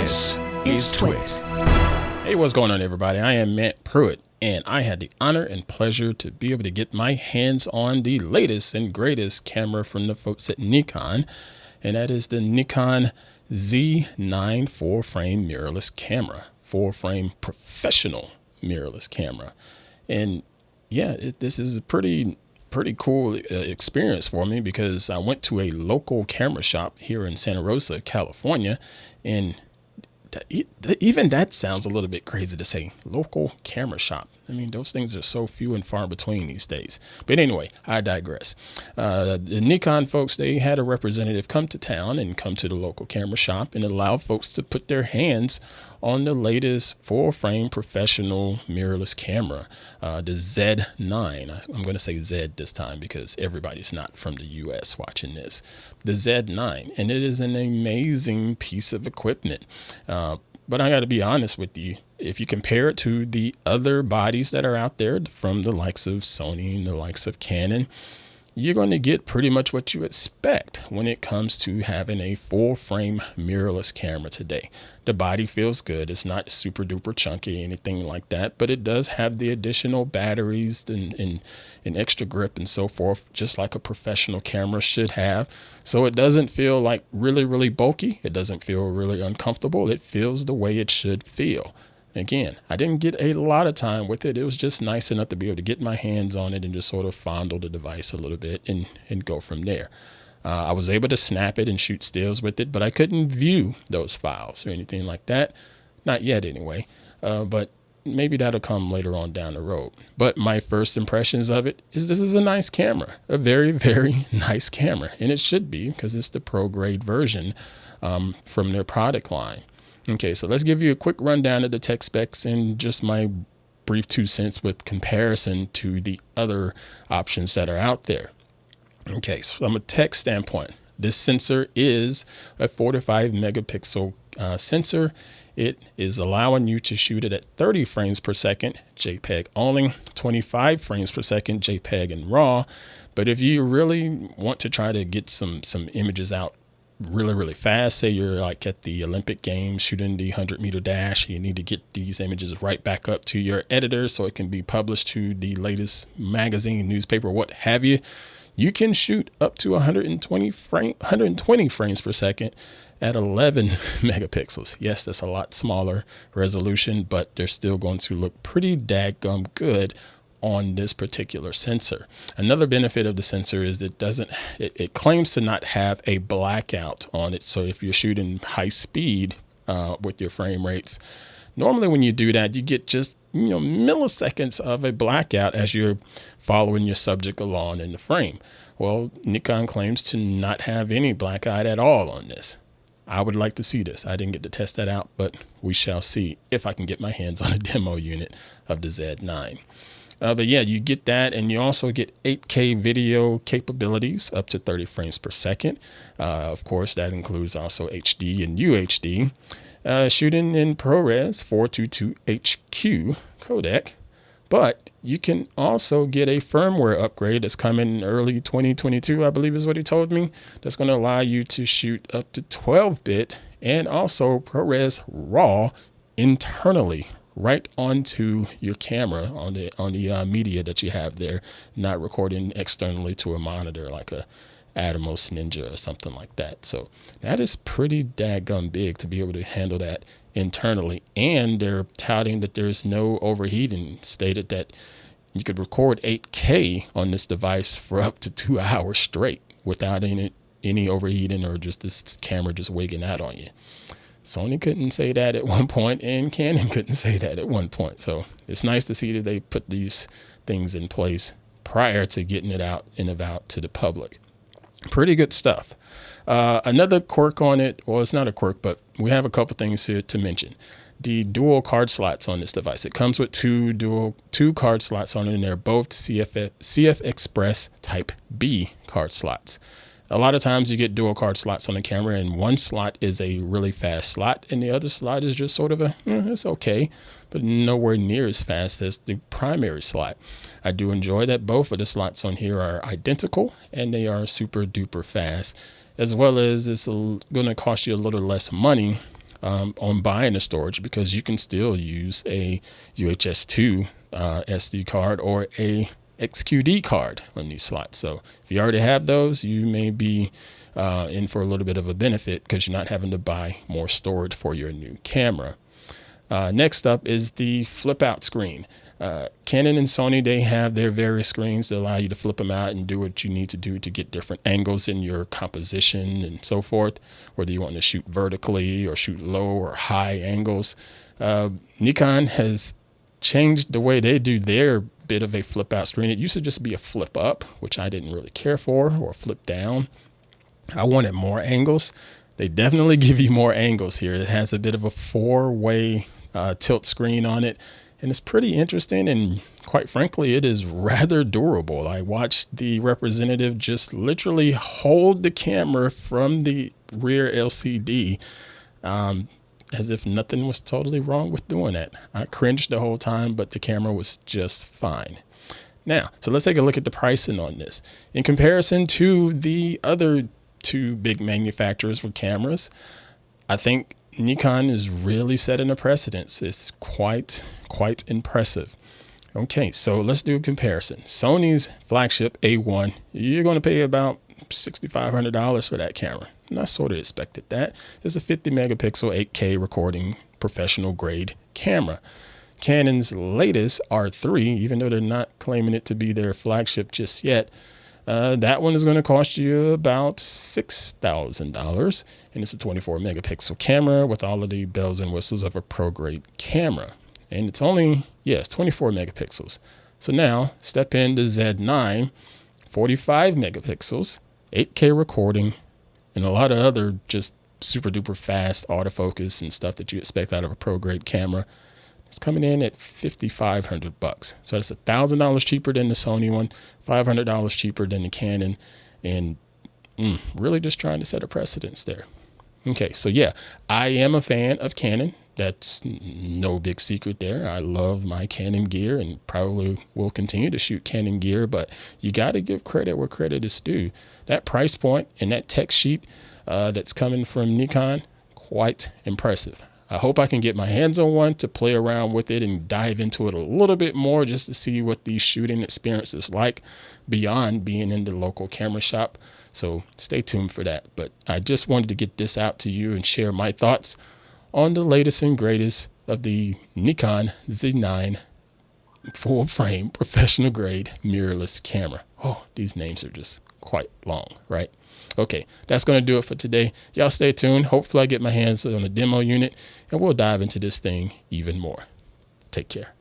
This is TWiT. Hey, what's going on, everybody? I am Matt Pruitt, and I had the honor and pleasure to be able to get my hands on the latest and greatest camera from the folks at Nikon, and that is the Nikon Z9 4-frame mirrorless camera, 4-frame professional mirrorless camera. And yeah, this is a pretty cool experience for me, because I went to a local camera shop here in Santa Rosa, California, and even that sounds a little bit crazy to say, local camera shop. I mean, those things are so few and far between these days. But anyway, I digress. The Nikon folks, they had a representative come to town and come to the local camera shop and allow folks to put their hands on the latest 4-frame professional mirrorless camera, the Z9. I'm going to say Z this time because everybody's not from the US watching this. The Z9, and it is an amazing piece of equipment. But I got to be honest with you. If you compare it to the other bodies that are out there from the likes of Sony and the likes of Canon, you're going to get pretty much what you expect when it comes to having a 4-frame mirrorless camera today. The body feels good. It's not super duper chunky, anything like that, but it does have the additional batteries and extra grip and so forth, just like a professional camera should have. So it doesn't feel like really bulky. It doesn't feel really uncomfortable. It feels the way it should feel. Again, I didn't get a lot of time with it. It was just nice enough to be able to get my hands on it and just sort of fondle the device a little bit and go from there. I was able to snap it and shoot stills with it, but I couldn't view those files or anything like that. Not yet anyway, but maybe that'll come later on down the road. But my first impressions of it is this is a nice camera, a very nice camera. And it should be, because it's the pro grade version from their product line. Okay, so let's give you a quick rundown of the tech specs and just my brief 2 cents with comparison to the other options that are out there. Okay, so from a tech standpoint, this sensor is a 45 megapixel sensor. It is allowing you to shoot it at 30 frames per second, JPEG only, 25 frames per second, JPEG and RAW. But if you really want to try to get some images out really fast, say you're like at the Olympic Games shooting the 100-meter dash, you need to get these images right back up to your editor so it can be published to the latest magazine, newspaper, what have you. You can shoot up to 120 frames per second at 11 megapixels. Yes, that's a lot smaller resolution, but they're still going to look pretty dadgum good on this particular sensor. Another benefit of the sensor is that it claims to not have a blackout on it. So if you're shooting high speed with your frame rates, normally when you do that, you get just milliseconds of a blackout as you're following your subject along in the frame. Well, Nikon claims to not have any blackout at all on this. I would like to see this. I didn't get to test that out, but we shall see if I can get my hands on a demo unit of the Z9. But yeah, you get that, and you also get 8K video capabilities up to 30 frames per second. Of course, that includes also HD and UHD. Shooting in ProRes 422HQ codec. But you can also get a firmware upgrade that's coming in early 2022, I believe is what he told me. That's going to allow you to shoot up to 12-bit and also ProRes RAW internally, right onto your camera on the media that you have there, not recording externally to a monitor like a Atomos Ninja or something like that. So that is pretty daggum big to be able to handle that internally. And they're touting that there's no overheating, stated that you could record 8K on this device for up to 2 hours straight without any overheating or just this camera just wigging out on you. Sony couldn't say that at one point, and Canon couldn't say that at one point. So it's nice to see that they put these things in place prior to getting it out and about to the public. Pretty good stuff. Another quirk on it, well, it's not a quirk, but we have a couple things here to mention. The dual card slots on this device. It comes with two card slots on it, and they're both CF Express Type B card slots. A lot of times you get dual card slots on the camera, and one slot is a really fast slot and the other slot is just sort of it's okay, but nowhere near as fast as the primary slot. I do enjoy that both of the slots on here are identical and they are super duper fast, as well as it's going to cost you a little less money on buying the storage, because you can still use a UHS-2 SD card or a XQD card on these slots. So if you already have those, you may be in for a little bit of a benefit because you're not having to buy more storage for your new camera. Next up is the flip out screen. Canon and Sony, they have their various screens that allow you to flip them out and do what you need to do to get different angles in your composition and so forth, whether you want to shoot vertically or shoot low or high angles. Nikon has changed the way they do their bit of a flip out screen. It used to just be a flip up, which I didn't really care for, or flip down. I wanted more angles. They definitely give you more angles here. It has a bit of a 4-way tilt screen on it, and it's pretty interesting, and quite frankly, it is rather durable. I watched the representative just literally hold the camera from the rear LCD as if nothing was totally wrong with doing that. I cringed the whole time, but the camera was just fine. Now, so let's take a look at the pricing on this. In comparison to the other two big manufacturers for cameras, I think Nikon is really setting a precedence. It's quite impressive. Okay, so let's do a comparison. Sony's flagship A1, you're going to pay about $6,500 for that camera. And I sort of expected that. It's a 50 megapixel 8K recording professional grade camera. Canon's latest R3, even though they're not claiming it to be their flagship just yet, that one is going to cost you about $6,000, and it's a 24 megapixel camera with all of the bells and whistles of a pro grade camera. And it's only, it's 24 megapixels. So now step into Z9, 45 megapixels, 8K recording, and a lot of other just super duper fast autofocus and stuff that you expect out of a pro grade camera. It's coming in at $5,500. So that's $1,000 cheaper than the Sony one, $500 cheaper than the Canon, and really just trying to set a precedence there. Okay, so yeah, I am a fan of Canon. That's no big secret there. I love my Canon gear and probably will continue to shoot Canon gear, but you got to give credit where credit is due. That price point and that tech sheet that's coming from Nikon, quite impressive. I hope I can get my hands on one to play around with it and dive into it a little bit more just to see what the shooting experience is like beyond being in the local camera shop. So stay tuned for that. But I just wanted to get this out to you and share my thoughts on the latest and greatest of the Nikon Z9 full frame professional grade mirrorless camera. Oh, these names are just quite long, right? Okay, that's going to do it for today. Y'all stay tuned. Hopefully I get my hands on the demo unit and we'll dive into this thing even more. Take care.